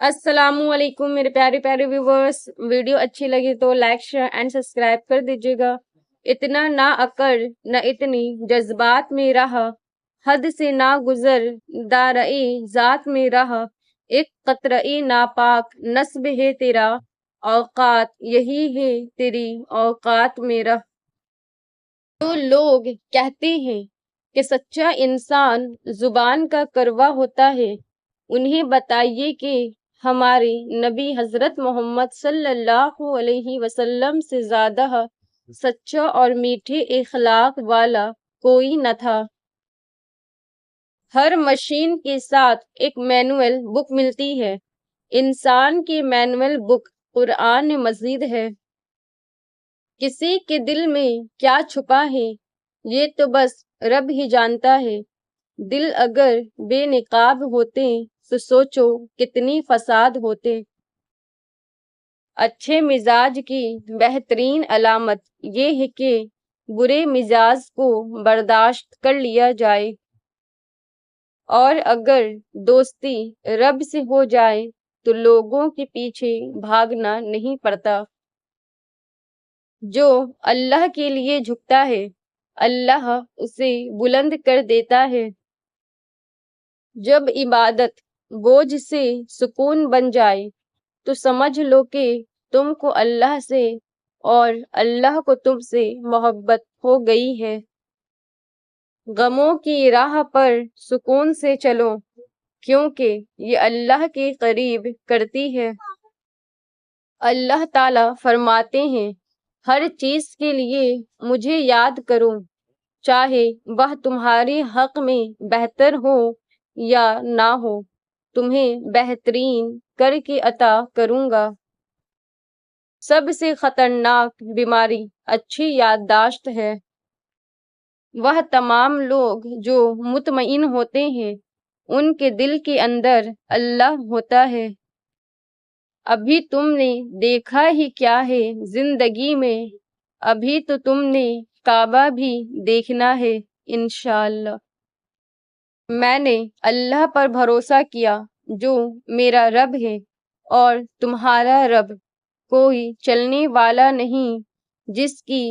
السلام علیکم میرے پیارے پیارے ویورس، ویڈیو اچھی لگی تو لائک شیئر اینڈ سبسکرائب کر دیجیے گا۔ اتنا نہ عقل نہ اتنی جذبات میں رہا، حد سے نہ گزر دارئی ذات میں رہا، ایک قطرئی ناپاک نسب ہے تیرا، اوقات یہی ہے تیری اوقات میں رہ۔ جو لوگ کہتے ہیں کہ سچا انسان زبان کا کروا ہوتا ہے، انہیں بتائیے کہ ہمارے نبی حضرت محمد صلی اللہ علیہ وسلم سے زیادہ سچا اور میٹھے اخلاق والا کوئی نہ تھا۔ ہر مشین کے ساتھ ایک مینول بک ملتی ہے، انسان کی مینول بک قرآن مجید ہے۔ کسی کے دل میں کیا چھپا ہے یہ تو بس رب ہی جانتا ہے۔ دل اگر بے نقاب ہوتے تو سوچو کتنی فساد ہوتے۔ اچھے مزاج کی بہترین علامت یہ ہے کہ برے مزاج کو برداشت کر لیا جائے، اور اگر دوستی رب سے ہو جائے تو لوگوں کے پیچھے بھاگنا نہیں پڑتا۔ جو اللہ کے لیے جھکتا ہے، اللہ اسے بلند کر دیتا ہے۔ جب عبادت بوجھ سے سکون بن جائے تو سمجھ لو کہ تم کو اللہ سے اور اللہ کو تم سے محبت ہو گئی ہے۔ غموں کی راہ پر سکون سے چلو، کیونکہ یہ اللہ کے قریب کرتی ہے۔ اللہ تعالیٰ فرماتے ہیں، ہر چیز کے لیے مجھے یاد کرو، چاہے وہ تمہارے حق میں بہتر ہو یا نہ ہو، تمہیں بہترین کر کے عطا کروں گا۔ سب سے خطرناک بیماری اچھی یادداشت ہے۔ وہ تمام لوگ جو مطمئن ہوتے ہیں، ان کے دل کے اندر اللہ ہوتا ہے۔ ابھی تم نے دیکھا ہی کیا ہے زندگی میں، ابھی تو تم نے کعبہ بھی دیکھنا ہے انشاءاللہ۔ میں نے اللہ پر بھروسہ کیا جو میرا رب ہے اور تمہارا رب، کوئی چلنے والا نہیں جس کی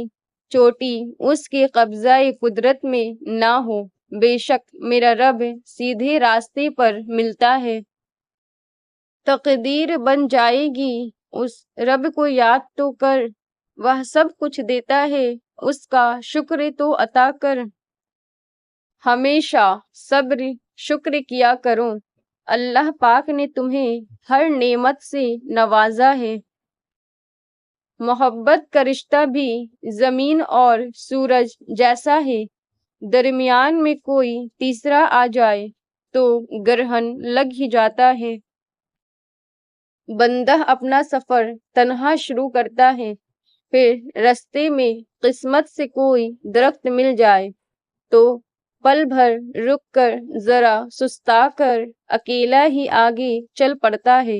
چوٹی اس کے قبضہ قدرت میں نہ ہو۔ بے شک میرا رب سیدھے راستے پر ملتا ہے۔ تقدیر بن جائے گی، اس رب کو یاد تو کر، وہ سب کچھ دیتا ہے، اس کا شکر تو عطا کر۔ ہمیشہ صبر شکر کیا کرو، اللہ پاک نے تمہیں ہر نعمت سے نوازا ہے۔ محبت کا رشتہ بھی زمین اور سورج جیسا ہے، درمیان میں کوئی تیسرا آ جائے تو گرہن لگ ہی جاتا ہے۔ بندہ اپنا سفر تنہا شروع کرتا ہے، پھر رستے میں قسمت سے کوئی درخت مل جائے تو پل بھر رک کر ذرا سستا کر اکیلا ہی آگے چل پڑتا ہے۔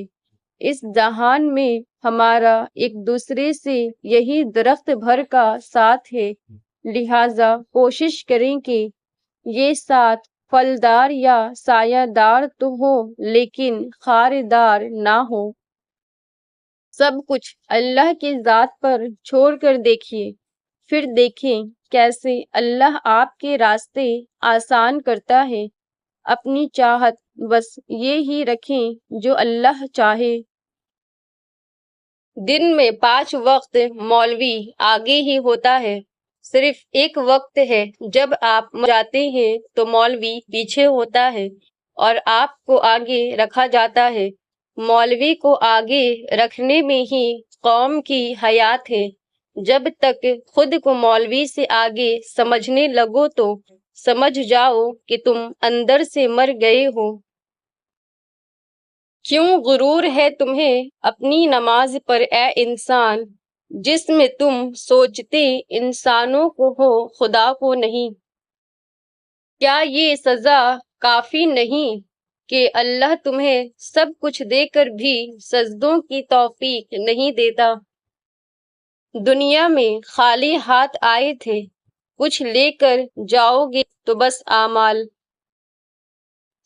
اس جہان میں ہمارا ایک دوسرے سے یہی درخت بھر کا ساتھ ہے، لہٰذا کوشش کریں کہ یہ ساتھ پھلدار یا سایہ دار تو ہو لیکن خاردار نہ ہو۔ سب کچھ اللہ کی ذات پر چھوڑ کر دیکھیے، پھر دیکھیں کیسے اللہ آپ کے راستے آسان کرتا ہے۔ اپنی چاہت بس یہ ہی رکھیں جو اللہ چاہے۔ دن میں 5 وقت مولوی آگے ہی ہوتا ہے، صرف ایک وقت ہے جب آپ جاتے ہیں تو مولوی پیچھے ہوتا ہے اور آپ کو آگے رکھا جاتا ہے۔ مولوی کو آگے رکھنے میں ہی قوم کی حیات ہے۔ جب تک خود کو مولوی سے آگے سمجھنے لگو تو سمجھ جاؤ کہ تم اندر سے مر گئے ہو۔ کیوں غرور ہے تمہیں اپنی نماز پر اے انسان، جس میں تم سوچتے انسانوں کو ہو خدا کو نہیں؟ کیا یہ سزا کافی نہیں کہ اللہ تمہیں سب کچھ دے کر بھی سجدوں کی توفیق نہیں دیتا؟ دنیا میں خالی ہاتھ آئے تھے، کچھ لے کر جاؤ گے تو بس اعمال۔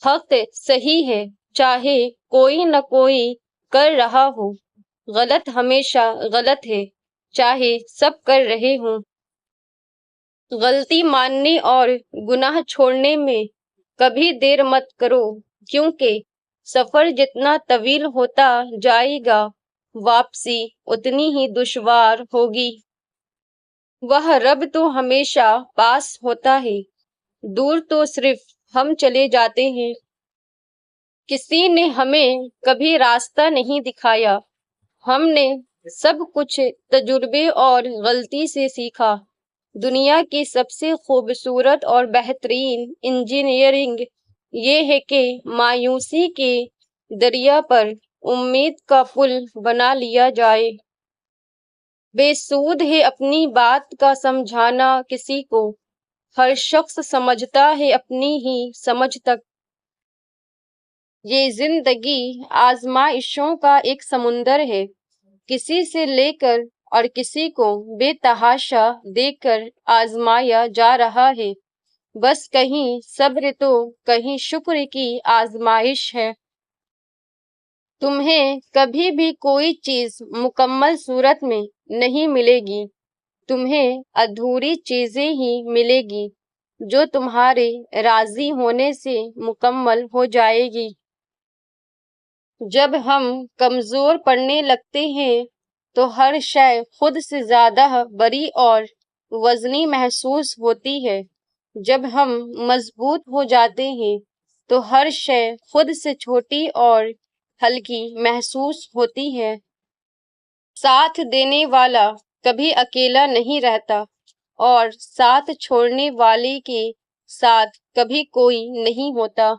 حق صحیح ہے، چاہے کوئی نہ کوئی کر رہا ہو۔ غلط ہمیشہ غلط ہے، چاہے سب کر رہے ہوں۔ غلطی ماننے اور گناہ چھوڑنے میں کبھی دیر مت کرو، کیونکہ سفر جتنا طویل ہوتا جائے گا، واپسی اتنی ہی دشوار ہوگی۔ وہ رب تو ہمیشہ پاس ہوتا ہے، دور تو صرف ہم چلے جاتے ہیں۔ کسی نے ہمیں کبھی راستہ نہیں دکھایا، ہم نے سب کچھ تجربے اور غلطی سے سیکھا۔ دنیا کی سب سے خوبصورت اور بہترین انجینئرنگ یہ ہے کہ مایوسی کے دریا پر امید کا پل بنا لیا جائے۔ بے سود ہے اپنی بات کا سمجھانا کسی کو، ہر شخص سمجھتا ہے اپنی ہی سمجھ تک۔ یہ زندگی آزمائشوں کا ایک سمندر ہے، کسی سے لے کر اور کسی کو بے تحاشا دے کر آزمایا جا رہا ہے۔ بس کہیں صبر تو کہیں شکر کی آزمائش ہے۔ تمہیں کبھی بھی کوئی چیز مکمل صورت میں نہیں ملے گی، تمہیں ادھوری چیزیں ہی ملے گی جو تمہارے راضی ہونے سے مکمل ہو جائے گی۔ جب ہم کمزور پڑنے لگتے ہیں تو ہر شے خود سے زیادہ بڑی اور وزنی محسوس ہوتی ہے، جب ہم مضبوط ہو جاتے ہیں تو ہر شے خود سے چھوٹی اور ہلکی محسوس ہوتی ہے۔ ساتھ دینے والا کبھی اکیلا نہیں رہتا اور ساتھ چھوڑنے والے کے ساتھ کبھی کوئی نہیں ہوتا۔